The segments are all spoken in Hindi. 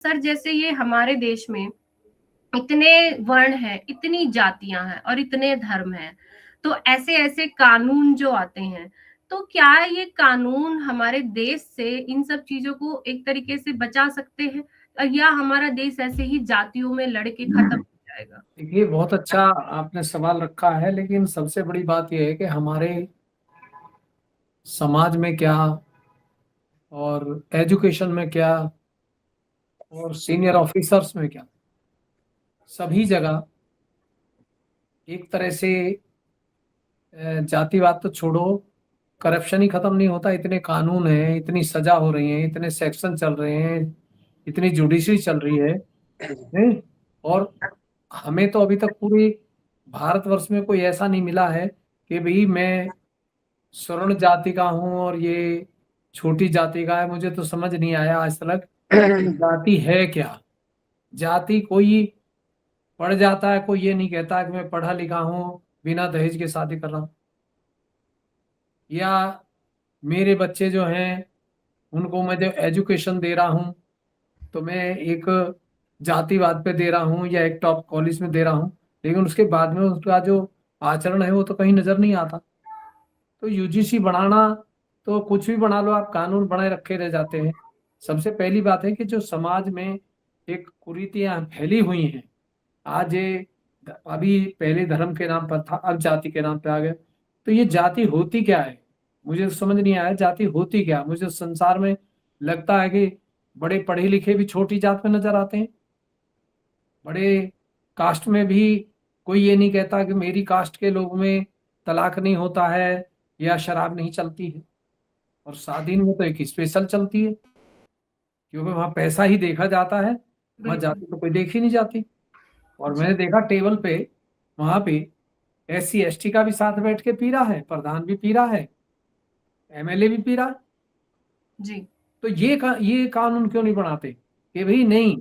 सर जैसे ये हमारे देश में इतने वर्ण हैं, इतनी जातियां हैं और इतने धर्म हैं, तो ऐसे-ऐसे कानून जो आते हैं, तो क्या ये कानून हमारे देश से इन सब चीज़ों को एक तरीके से बचा सकते हैं? या हमारा देश ऐसे ही जातियों में लड़ के खत्म हो जाएगा? देखिए, बहुत अच्छा आपने सवाल रखा है, लेकिन सबसे बड़ी बात यह है कि हमारे समाज में क्या और एजुकेशन में क्या और सीनियर ऑफिसर्स में क्या, सभी जगह एक तरह से जातिवाद तो छोड़ो, करप्शन ही खत्म नहीं होता। इतने कानून हैं, इतनी सजा हो रही है, इतने सेक्शन चल रहे हैं, इतनी जुडिशरी चल रही है, नहीं? और हमें तो अभी तक पूरे भारतवर्ष में कोई ऐसा नहीं मिला है कि भाई मैं स्वर्ण जाति का हूं और ये छोटी जाति का है। मुझे तो समझ नहीं आया आज तक जाति है क्या। जाति कोई पढ़ जाता है, कोई ये नहीं कहता कि मैं पढ़ा लिखा हूं, बिना दहेज के शादी कर रहा हूं, या मेरे बच्चे जो हैं उनको मैं जो एजुकेशन दे रहा हूं तो मैं एक जातिवाद पे दे रहा हूं या एक टॉप कॉलेज में दे रहा हूं, लेकिन उसके बाद में उसका जो आचरण है वो तो कहीं नजर नहीं आता। तो यूजीसी बढ़ाना, तो कुछ भी बना लो आप, कानून बनाए रखे रह जाते हैं। सबसे पहली बात है कि जो समाज में एक कुरीतियां फैली हुई हैं, आज ये अभी पहले धर्म के नाम पर था, अब जाति के नाम पे आ गया। तो ये जाति होती क्या है, मुझे तो समझ नहीं आया जाति होती क्या। मुझे संसार में लगता है कि बड़े पढ़े लिखे भी छोटी जात में नजर आते हैं, बड़े कास्ट में भी कोई ये नहीं कहता कि मेरी कास्ट के लोग में तलाक नहीं होता है या शराब नहीं चलती है, और शादी में तो एक स्पेशल चलती है, क्योंकि वहां पैसा ही देखा जाता है, वहां बिल्कुल। जाति तो कोई देखी नहीं जाती। और जी, मैंने देखा टेबल पे वहां पे SC ST का भी साथ बैठ के पी रहा है, प्रधान भी पी रहा है, MLA भी पी रहा है। जी, तो ये कानून क्यों नहीं बनाते कि भाई नहीं,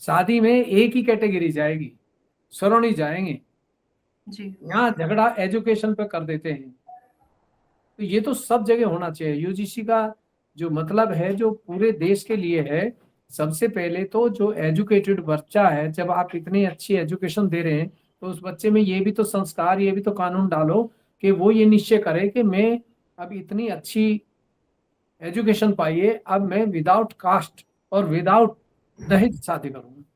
शादी में एक ही कैटेगरी जाएगी, सरोनी जाएंगे। जी, यहाँ झगड़ा एजुकेशन पे कर देते हैं। तो ये तो सब जगह होना चाहिए। यूजीसी का जो मतलब है, जो पूरे देश के लिए है। सबसे पहले तो जो एजुकेटेड बच्चा है, जब आप इतनी अच्छी एजुकेशन दे रहे हैं, तो उस बच्चे में ये भी तो संस्कार, ये भी तो कानून डालो कि वो ये निश्चय करे कि मैं अब इतनी अच्छी एजुकेशन पाइए, अब मैं विदाउट कास्ट और विदाउट दहेज शादी करूंगा।